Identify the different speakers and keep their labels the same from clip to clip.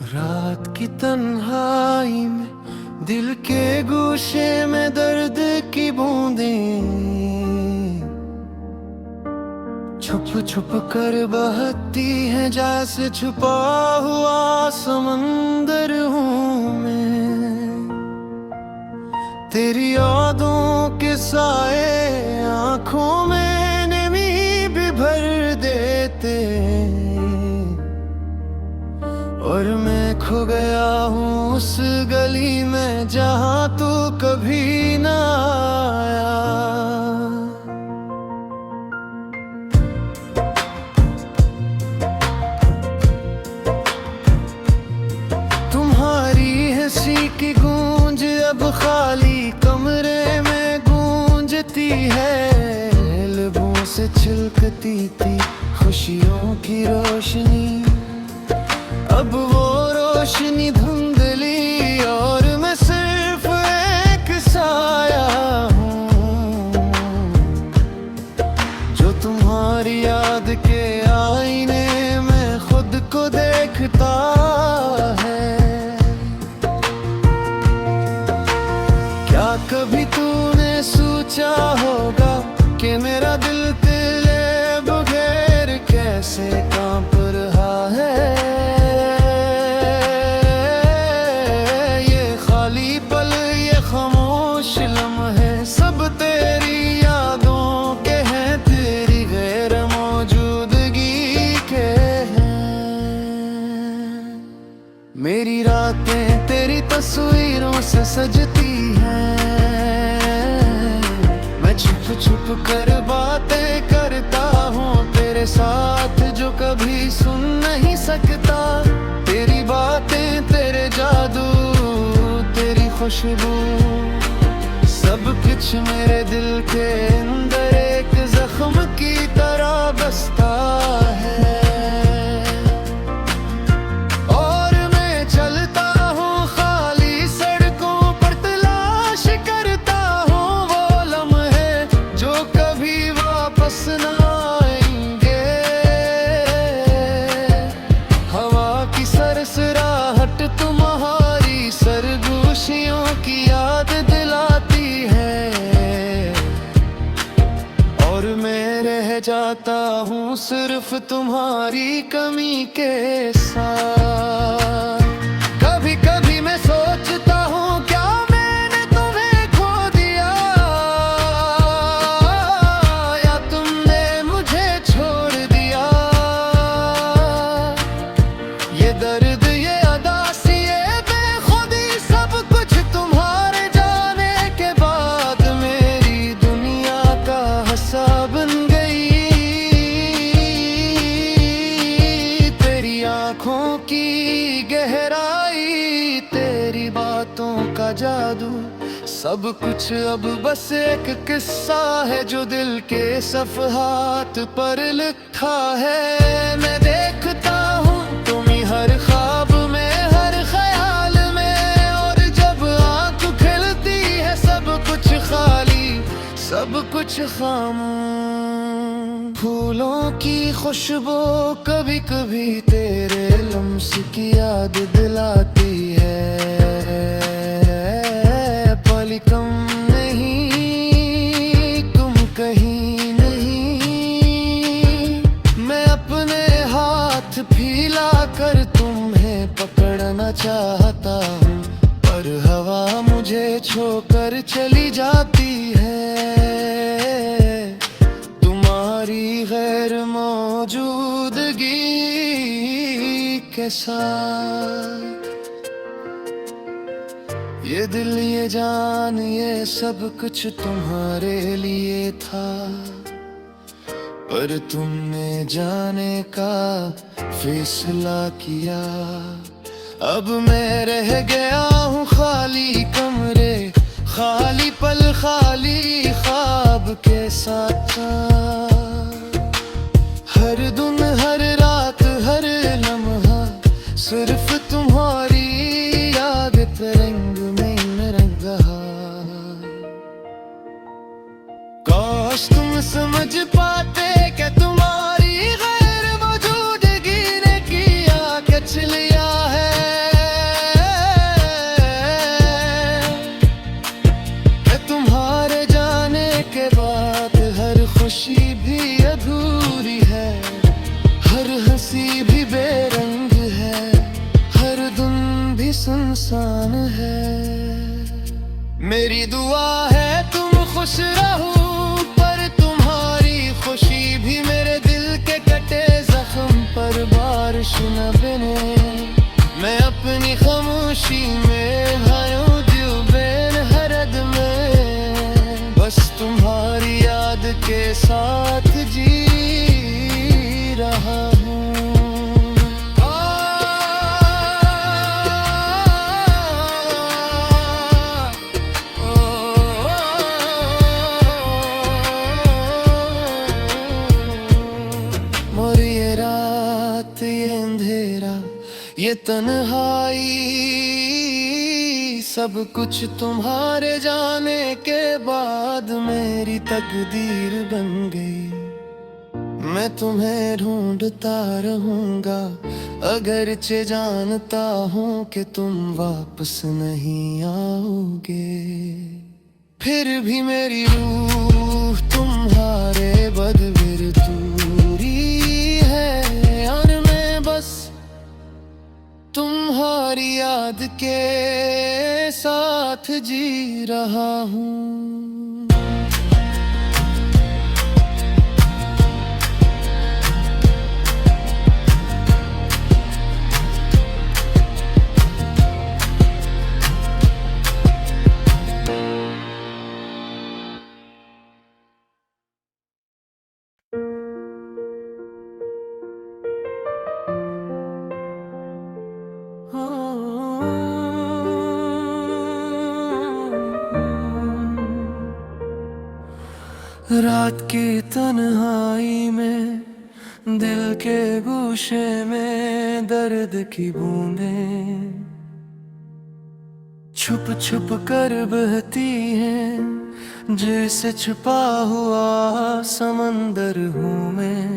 Speaker 1: रात की तन्हाई में दिल के गोशे में दर्द की बूंदें छुप छुप कर बहती हैं, जैसे छुपा हुआ समंदर हूँ मैं। तेरी यादों के साए आंखों में नमी भी भर देते, और मैं खो गया हूँ उस गली में जहाँ तू कभी ना आया। तुम्हारी हंसी की गूंज अब खाली कमरे में गूंजती है, लबों से छलकती थी खुशियों की रोशनी, अब वो रोशनी धुंधली और मैं सिर्फ एक साया हूँ, जो तुम्हारी याद के आईने में खुद को देखता है। क्या कभी तूने सोचा होगा कि मेरा दिल तेरे बगैर कैसे कांप रहा है? खामोश लम्हे सब तेरी यादों के हैं, तेरी गैर मौजूदगी के हैं। मेरी रातें तेरी तस्वीरों से सजती हैं, मैं छुप छुप कर बातें करता हूँ तेरे साथ जो कभी सुन नहीं सकता। तेरी बातें, तेरे जादू, तेरी खुशबू, सब कुछ मेरे दिल के अंदर एक जख्म की तरह बसता है। और मैं चलता हूँ खाली सड़कों पर, तलाश करता हूँ वो लम्हे जो कभी वापस ना आएंगे। हवा की सरसराहट तुम्हारी सरगोशियों की याद दिलाती है, और मैं रह जाता हूँ सिर्फ तुम्हारी कमी के साथ। कभी कभी मैं सोचता हूँ क्या मैंने तुम्हें खो दिया, या तुमने मुझे छोड़ दिया। ये दर्द, ये अदासी, ये बेखुदी, सब कुछ तुम्हारे जाने के बाद मेरी दुनिया का हिस्सा बन गई। तेरी आंखों की गहराई, तेरी बातों का जादू, सब कुछ अब बस एक किस्सा है जो दिल के सफ़हात पर लिखा है। मैं देखता हूँ तुम्हें हर ख्वाब में, हर ख्याल में, और जब आँख खिलती है सब कुछ खाली, सब कुछ खामोश। फूलों की खुशबू कभी कभी तेरे लम्स की याद दिलाती है, पल कम नहीं, तुम कहीं नहीं। मैं अपने हाथ फैला कर तुम्हें पकड़ना चाहता हूँ, पर हवा मुझे छोड़कर चली जाती है तुम्हारी गैर मौजूदगी के साथ। ये दिल, ये जान, ये सब कुछ तुम्हारे लिए था, पर तुमने जाने का फैसला किया। अब मैं रह गया हूँ खाली कमरे, खाली पल, खाली ख्वाब के साथ। हर दिन, हर रात, हर लम्हा सिर्फ तुम्हारी याद पे रंग में रंग रहा। काश तुम समझ पाते कि तुम्हारी गैर मौजूदगी ने किया कुछ लिया है। खुशी भी अधूरी है, हर हंसी भी बेरंग है, हर धुन भी सुनसान है। मेरी दुआ है तुम खुश रहो, पर तुम्हारी खुशी भी मेरे दिल के कटे जख्म पर बारिश न बने। मैं अपनी खामोशी में हायूं बेन हरद में, बस तुम्हारी याद के साथ जी रहा हूँ। और ये रात, ये अंधेरा, ये तन्हाई, सब कुछ तुम्हारे जाने के बाद मेरी तकदीर बन गई। मैं तुम्हें ढूंढता रहूंगा, अगरचे जानता हूँ कि तुम वापस नहीं आओगे। फिर भी मेरी रूह तुम्हारे बदबिर दूरी है, और मैं बस तुम्हारी याद के साथ जी रहा हूँ। रात की तन्हाई में, दिल के गोशे में दर्द की बूंदें छुप छुप कर बहती हैं, जैसे छुपा हुआ समंदर हूँ मैं।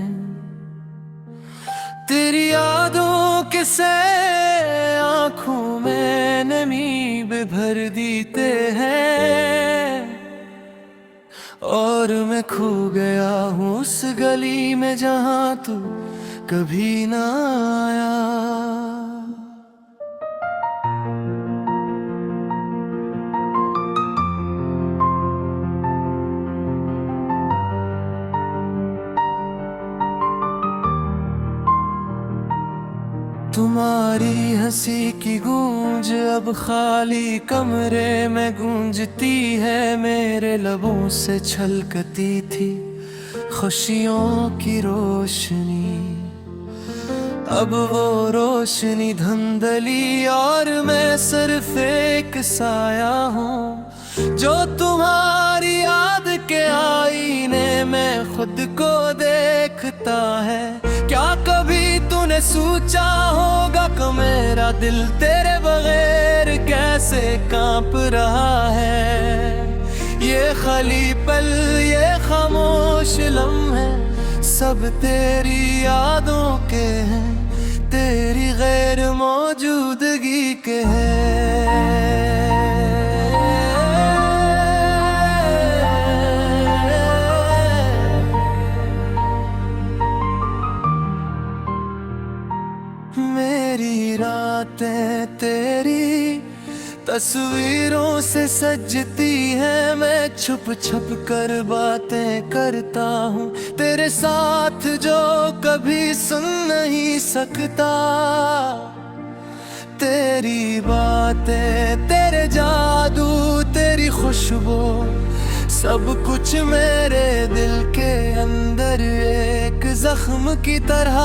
Speaker 1: तेरी यादों के से आँखों में नमी भर दीते हैं, और मैं खो गया हूँ उस गली में जहाँ तू कभी ना आया। तुम्हारी हंसी की गूंज अब खाली कमरे में गूंजती है, मेरे लबों से छलकती थी खुशियों की रोशनी। अब वो रोशनी धुंधली, और मैं सिर्फ एक साया हूँ जो तुम्हारी याद के आईने में खुद को देखता है। क्या कभी तूने सोचा होगा कि मेरा दिल तेरे बगैर कैसे कांप रहा है? ये खाली पल, ये खामोश लम्हे सब तेरी यादों के हैं, तेरी गैर मौजूदगी के हैं। मेरी रातें तेरी तस्वीरों से सजती हैं, मैं छुप छुप कर बातें करता हूँ तेरे साथ जो कभी सुन नहीं सकता। तेरी बातें, तेरे जादू, तेरी खुशबू, सब कुछ मेरे दिल के अंदर एक जख्म की तरह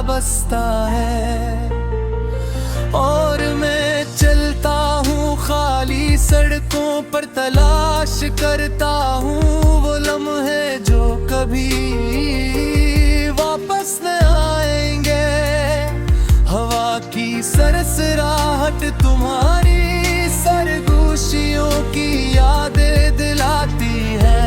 Speaker 1: बसता है। और मैं चलता हूँ खाली सड़कों पर, तलाश करता हूँ वो लम्हे जो कभी वापस न आएंगे। हवा की सरसराहट तुम्हारी सरगोशियों की यादें दिलाती है।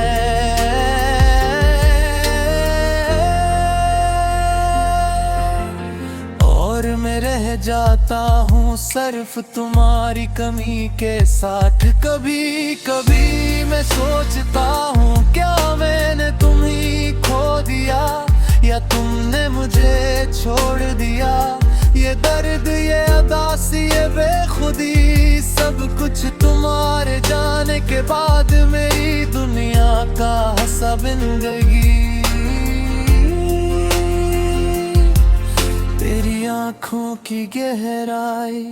Speaker 1: और मैं रह जाता हूँ सिर्फ तुम्हारी कमी के साथ। कभी कभी मैं सोचता हूँ क्या मैंने तुम्हीं छोड़ दिया। ये दर्द, ये उदासी, ये बेखुदी, सब कुछ तुम्हारे जाने के बाद मेरी दुनिया का हिस्सा बन गई। तेरी आँखों की गहराई,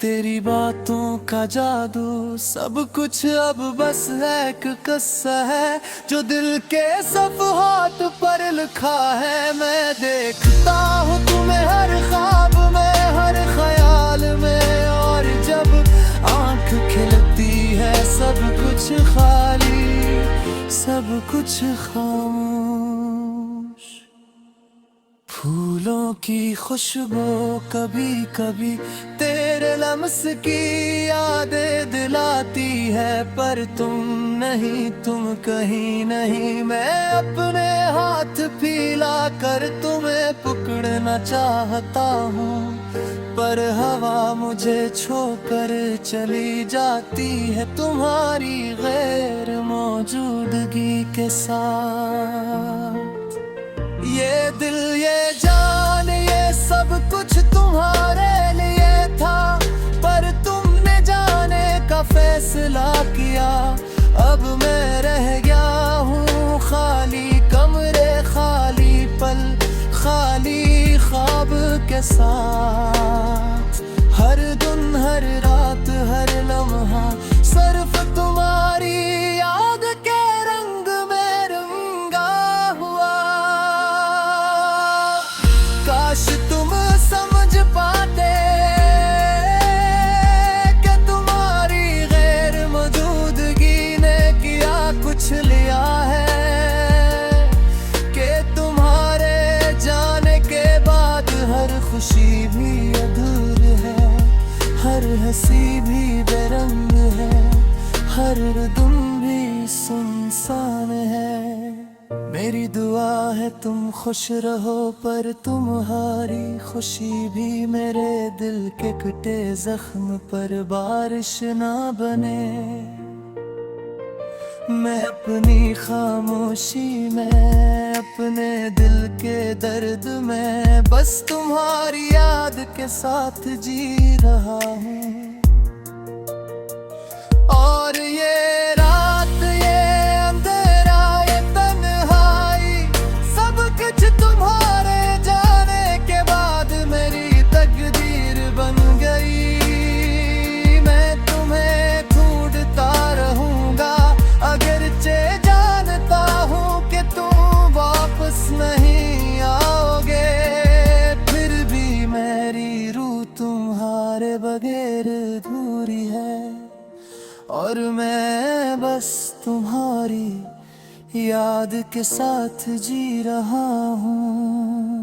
Speaker 1: तेरी बातों का जादू, सब कुछ अब बस एक किस्सा है जो दिल के सफ़हात पर लिखा है। मैं देखता हूँ तुम्हें हर ख्वाब में, हर ख्याल में, और जब आँख खिलती है सब कुछ खाली, सब कुछ खामोश। फूलों की खुशबू कभी कभी तेरे लम्स की यादें दिलाती है, पर तुम नहीं, तुम कहीं नहीं। मैं अपने हाथ फैला कर तुम्हें पकड़ना चाहता हूँ, पर हवा मुझे छोड़कर चली जाती है तुम्हारी गैर मौजूदगी के साथ। ये दिल, ये जान, ये सब कुछ तुम्हारे लिए था, पर तुमने जाने का फैसला किया। अब मैं रह गया हूँ खाली कमरे, खाली पल, खाली ख्वाब के साथ। हर दिन, हर रात, हर लम्हा सिर्फ तुम्हारी याद के रंग में रंगा हुआ। काश तुम समझ पाते कि तुम्हारी गैर मौजूदगी ने किया कुछ लिया है, कि तुम्हारे जाने के बाद हर खुशी भी अधूरी है, हर हंसी भी बेरंग है, हर दिल भी सुनसान है। मेरी दुआ है तुम खुश रहो, पर तुम्हारी खुशी भी मेरे दिल के कटे जख्म पर बारिश ना बने। मैं अपनी खामोशी में, अपने दिल के दर्द में, बस तुम्हारी याद के साथ जी रहा हूँ। और ये रात, ये अंधेरा, ये तन्हाई, सब कुछ तुम्हारे जाने के बाद मेरी तकदीर बन गई। मैं तुम्हें ढूंढता रहूंगा, अगरचे जानता हूँ कि तुम वापस नहीं आओगे, फिर भी मेरी रूह तुम्हारे बगैर अधूरी है, और मैं बस तुम्हारी याद के साथ जी रहा हूँ।